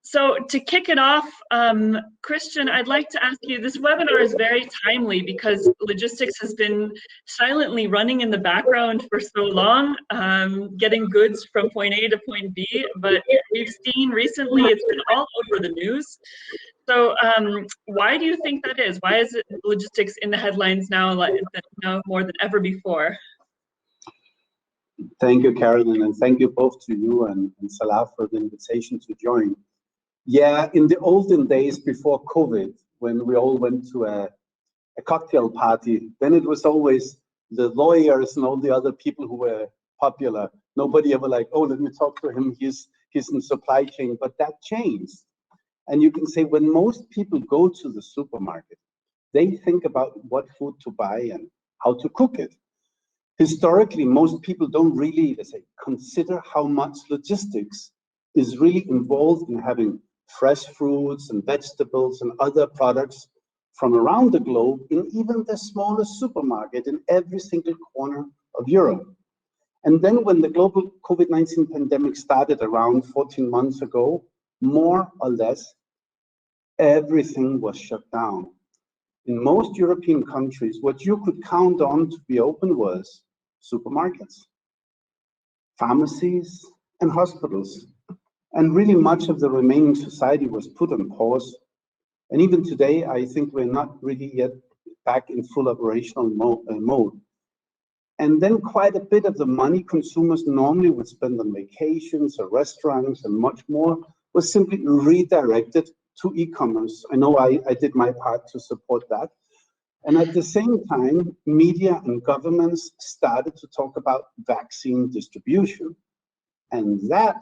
So to kick it off, Christian, I'd like to ask you, this webinar is very timely because logistics has been silently running in the background for so long, getting goods from point A to point B, but we've seen recently it's been all over the news. So why do you think that is? Why is logistics in the headlines now, now more than ever before? Thank you, Carolyn, and thank you both to you and Salah for the invitation to join. Yeah, in the olden days before COVID, when we all went to a cocktail party, then it was always the lawyers and all the other people who were popular. Nobody ever like, oh, let me talk to him, he's in supply chain, but that changed. And you can say when most people go to the supermarket, they think about what food to buy and how to cook it. Historically, most people don't really, let's say, consider how much logistics is really involved in having fresh fruits and vegetables and other products from around the globe in even the smallest supermarket in every single corner of Europe. And then when the global COVID-19 pandemic started around 14 months ago, more or less, everything was shut down. In most European countries, what you could count on to be open was supermarkets, pharmacies, and hospitals. And really much of the remaining society was put on pause. And even today, I think we're not really yet back in full operational mode. And then quite a bit of the money consumers normally would spend on vacations or restaurants and much more was simply redirected to e-commerce. I know I did my part to support that. And at the same time, media and governments started to talk about vaccine distribution. And that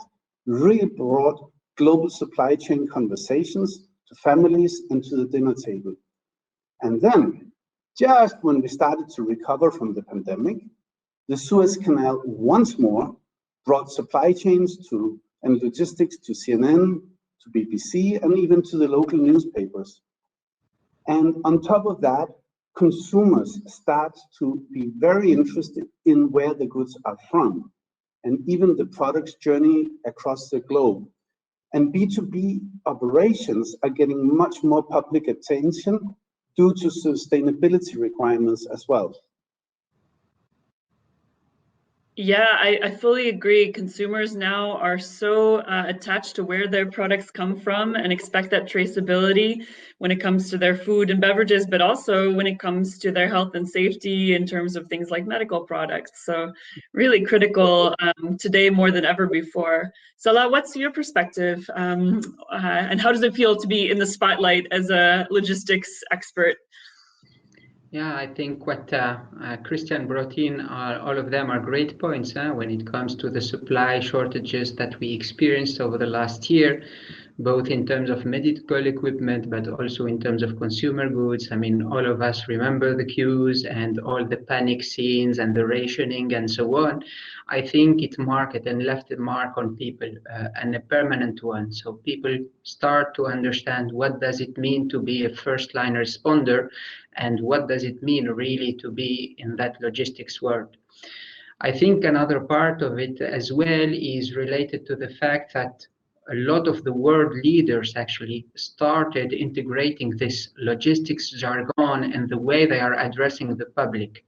really brought global supply chain conversations to families and to the dinner table. And then, just when we started to recover from the pandemic, the Suez Canal once more brought supply chains and logistics to CNN, to BBC, and even to the local newspapers. And on top of that, consumers start to be very interested in where the goods are from, and even the product's journey across the globe. And B2B operations are getting much more public attention due to sustainability requirements as well. Yeah, I fully agree. Consumers now are so attached to where their products come from and expect that traceability when it comes to their food and beverages, but also when it comes to their health and safety in terms of things like medical products. So really critical today more than ever before. Salah, what's your perspective and how does it feel to be in the spotlight as a logistics expert? Yeah, I think what Christian brought in, all of them are great points when it comes to the supply shortages that we experienced over the last year, both in terms of medical equipment, but also in terms of consumer goods. I mean, all of us remember the queues and all the panic scenes and the rationing and so on. I think it marked and left a mark on people and a permanent one. So people start to understand what does it mean to be a first-line responder and what does it mean really to be in that logistics world. I think another part of it as well is related to the fact that a lot of the world leaders actually started integrating this logistics jargon and the way they are addressing the public.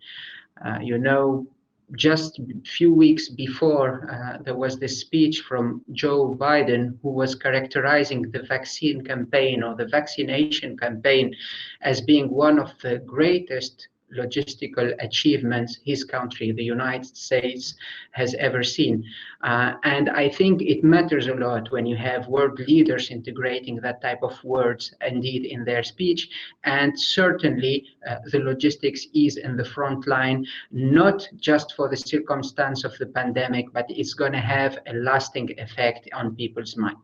Just a few weeks before, there was this speech from Joe Biden, who was characterizing the vaccine campaign or the vaccination campaign as being one of the greatest logistical achievements his country, the United States, has ever seen. And I think it matters a lot when you have world leaders integrating that type of words indeed in their speech. And certainly the logistics is in the front line, not just for the circumstance of the pandemic, but it's going to have a lasting effect on people's mind.